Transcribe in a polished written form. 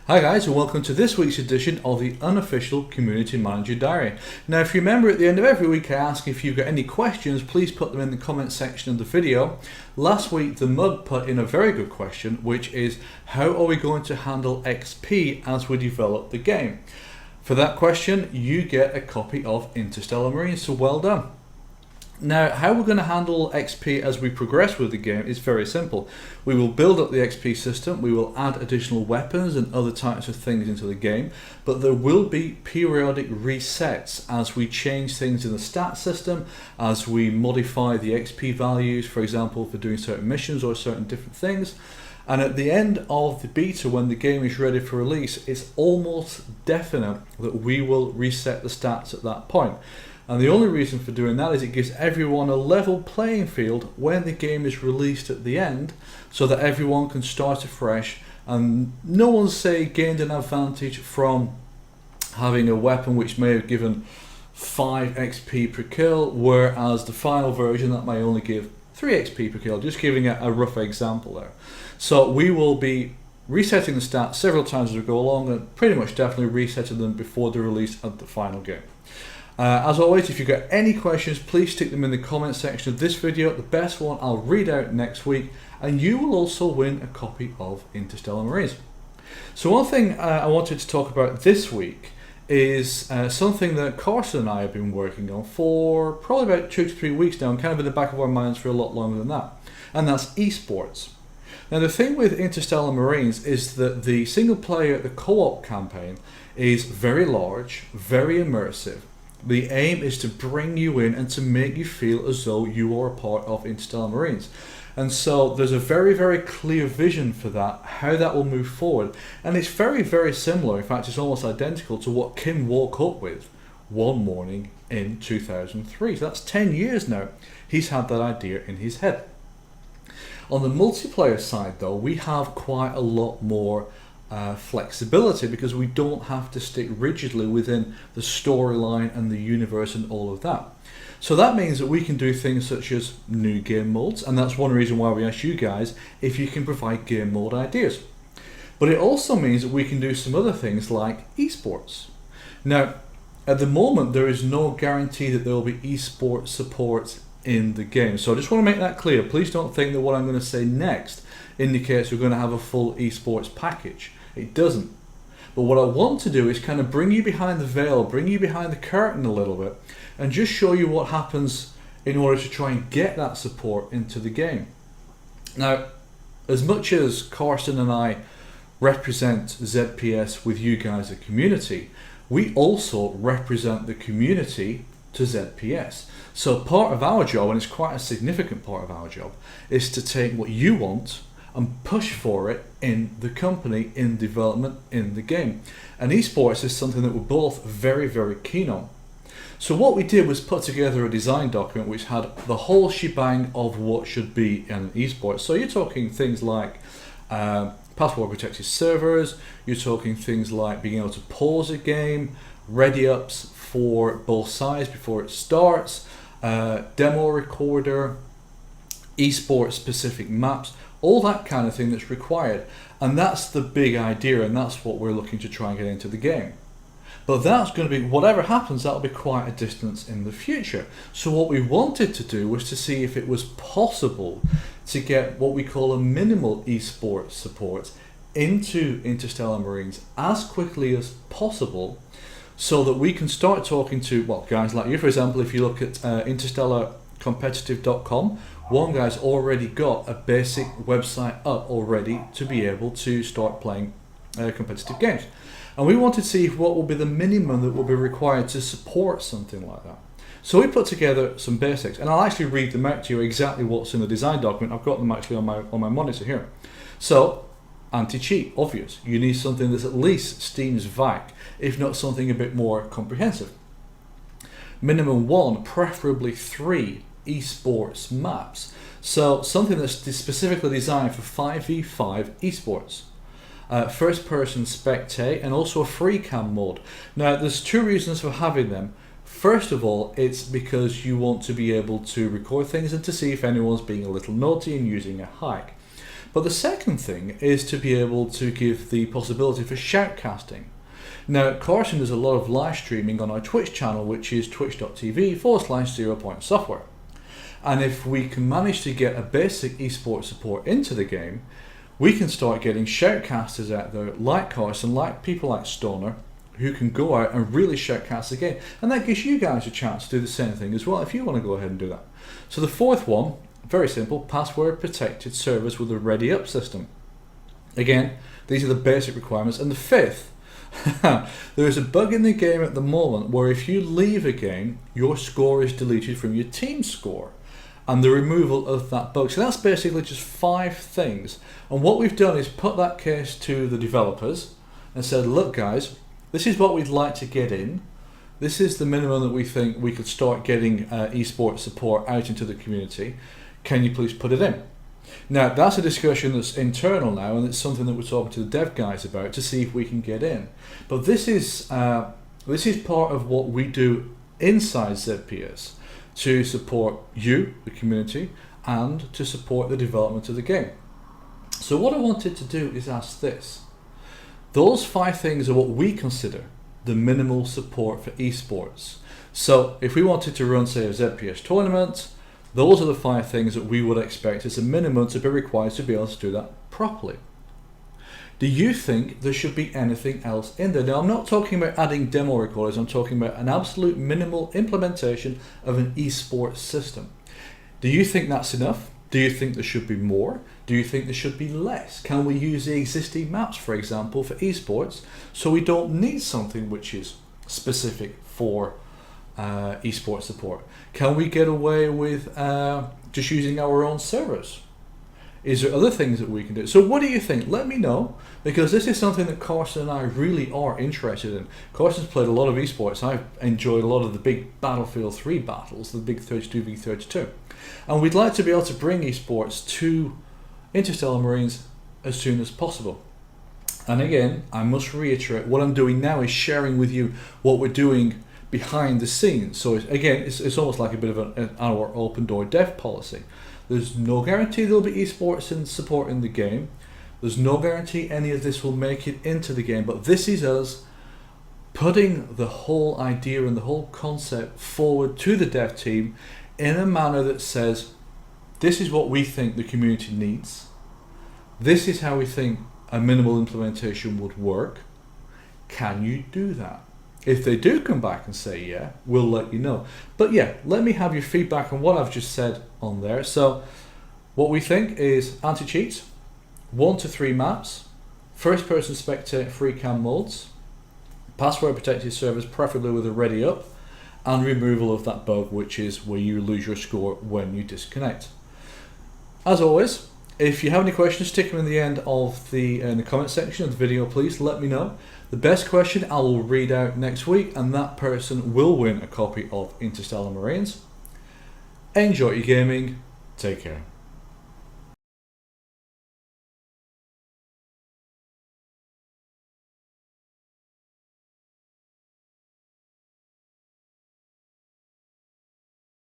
Hi guys, and welcome to this week's edition of the Unofficial Community Manager Diary. Now if you remember, at the end of every week I ask if you've got any questions, please put them in the comment section of the video. Last week the Mug put in a very good question, which is how are we going to handle XP as we develop the game? For that question you get a copy of Interstellar Marines, so well done. Now, how we're going to handle XP as we progress with the game is very simple. We will build up the XP system, we will add additional weapons and other types of things into the game, but there will be periodic resets as we change things in the stat system, as we modify the XP values, for example, for doing certain missions or certain different things. And at the end of the beta, when the game is ready for release, it's almost definite that we will reset the stats at that point. And the only reason for doing that is it gives everyone a level playing field when the game is released at the end, so that everyone can start afresh and no one's, say, gained an advantage from having a weapon which may have given 5 XP per kill, whereas the final version that may only give 3 XP per kill, just giving a rough example there. So we will be resetting the stats several times as we go along, and pretty much definitely resetting them before the release of the final game. As always, if you've got any questions, please stick them in the comment section of this video. The best one I'll read out next week, and you will also win a copy of Interstellar Marines. So one thing I wanted to talk about this week is something that Carson and I have been working on for probably about 2 to 3 weeks now, and kind of in the back of our minds for a lot longer than that, and that's eSports. Now the thing with Interstellar Marines is that the single player, the co-op campaign, is very large, very immersive. The aim is to bring you in and to make you feel as though you are a part of Interstellar Marines. And so there's a very, very clear vision for that, how that will move forward. And it's very, very similar, in fact it's almost identical to what Kim woke up with one morning in 2003. So that's 10 years now he's had that idea in his head. On the multiplayer side though, we have quite a lot more flexibility, because we don't have to stick rigidly within the storyline and the universe and all of that. So that means that we can do things such as new game modes, and that's one reason why we ask you guys if you can provide game mode ideas. But it also means that we can do some other things like eSports. Now, at the moment there is no guarantee that there will be eSports support in the game, so I just want to make that clear. Please don't think that what I'm going to say next indicates we're going to have a full eSports package. It doesn't. But what I want to do is kind of bring you behind the veil, bring you behind the curtain a little bit, and just show you what happens in order to try and get that support into the game. Now, as much as Carson and I represent ZPS with you guys, the community, we also represent the community to ZPS. So part of our job, and it's quite a significant part of our job, is to take what you want and push for it in the company, in development, in the game. And eSports is something that we're both very, very keen on. So what we did was put together a design document which had the whole shebang of what should be in eSports. So you're talking things like password protected servers, you're talking things like being able to pause a game, ready ups for both sides before it starts, demo recorder, eSports specific maps, all that kind of thing that's required. And that's the big idea, and that's what we're looking to try and get into the game. But that's going to be, whatever happens, that'll be quite a distance in the future. So what we wanted to do was to see if it was possible to get what we call a minimal eSports support into Interstellar Marines as quickly as possible, so that we can start talking to, well, guys like you, for example. If you look at interstellarcompetitive.com, one guy's already got a basic website up already to be able to start playing competitive games. And we wanted to see what will be the minimum that will be required to support something like that. So we put together some basics, and I'll actually read them out to you exactly what's in the design document. I've got them actually on my monitor here. So, anti-cheat, obvious. You need something that's at least Steam's VAC, if not something a bit more comprehensive. Minimum 1, preferably 3 eSports maps. So something that's specifically designed for 5v5 eSports. First person spectate, and also a free cam mode. Now there's 2 reasons for having them. First of all, it's because you want to be able to record things and to see if anyone's being a little naughty and using a hack. But the second thing is to be able to give the possibility for shoutcasting. Now, Carson does a lot of live streaming on our Twitch channel, which is twitch.tv/0.software. And if we can manage to get a basic esports support into the game, we can start getting shoutcasters out there like Carson, like people like Stoner, who can go out and really shoutcast the game. And that gives you guys a chance to do the same thing as well if you want to go ahead and do that. So the fourth one, very simple, password protected servers with a ready up system. Again, these are the basic requirements. And the fifth, there is a bug in the game at the moment where if you leave a game, your score is deleted from your team score, and the removal of that bug. So that's basically just 5 things. And what we've done is put that case to the developers and said, look guys, this is what we'd like to get in. This is the minimum that we think we could start getting esports support out into the community. Can you please put it in? Now, that's a discussion that's internal now, and it's something that we're talking to the dev guys about to see if we can get in. But this is part of what we do inside ZPS to support you, the community, and to support the development of the game. So what I wanted to do is ask this. Those 5 things are what we consider the minimal support for esports. So if we wanted to run, say, a ZPS tournament, those are the 5 things that we would expect as a minimum to be required to be able to do that properly. Do you think there should be anything else in there? Now, I'm not talking about adding demo recorders, I'm talking about an absolute minimal implementation of an esports system. Do you think that's enough? Do you think there should be more? Do you think there should be less? Can we use the existing maps, for example, for esports, so we don't need something which is specific for esports support? Can we get away with just using our own servers? Is there other things that we can do? So what do you think? Let me know, because this is something that Carson and I really are interested in. Carson's played a lot of esports. I've enjoyed a lot of the big Battlefield 3 battles, the big 32v32. And we'd like to be able to bring esports to Interstellar Marines as soon as possible. And again, I must reiterate, what I'm doing now is sharing with you what we're doing behind the scenes. So it's almost like a bit of our open door dev policy. There's no guarantee there'll be esports and support in the game. There's no guarantee any of this will make it into the game, but this is us putting the whole idea and the whole concept forward to the dev team in a manner that says, this is what we think the community needs. This is how we think a minimal implementation would work. Can you do that? If they do come back and say yeah, we'll let you know. But yeah, let me have your feedback on what I've just said on there. So what we think is anti-cheats, 1 to 3 maps, first person spectate free cam modes, password protected servers preferably with a ready up, and removal of that bug, which is where you lose your score when you disconnect. As always, if you have any questions, stick them in the end of in the comment section of the video, please let me know. The best question I will read out next week, and that person will win a copy of Interstellar Marines. Enjoy your gaming, take care.